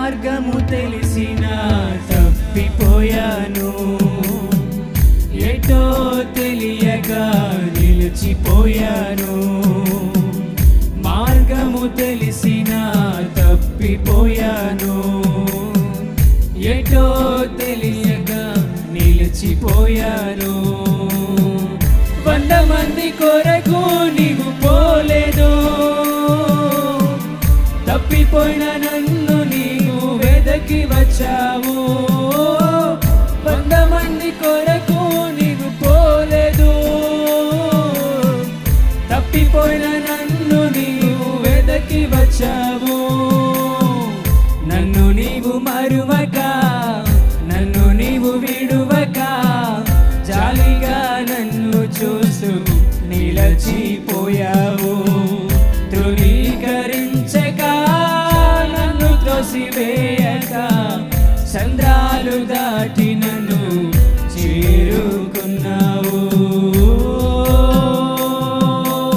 మార్గము తెలిసిన తప్పిపోయాను, ఎటో తెలియక నిలిచిపోయాను. మార్గము తెలిసిన తప్పిపోయాను, ఎటో తెలియక నిలిచిపోయాను. 100 మంది కొరకు నీవు పోలేదు, తప్పిపోయిన నన్ను నీవు వెదకి వచ్చావు. 100 మంది కొరకు నీవు పోలేదు, తప్పిపోయిన నన్ను నీవు వెదకి వచ్చావు.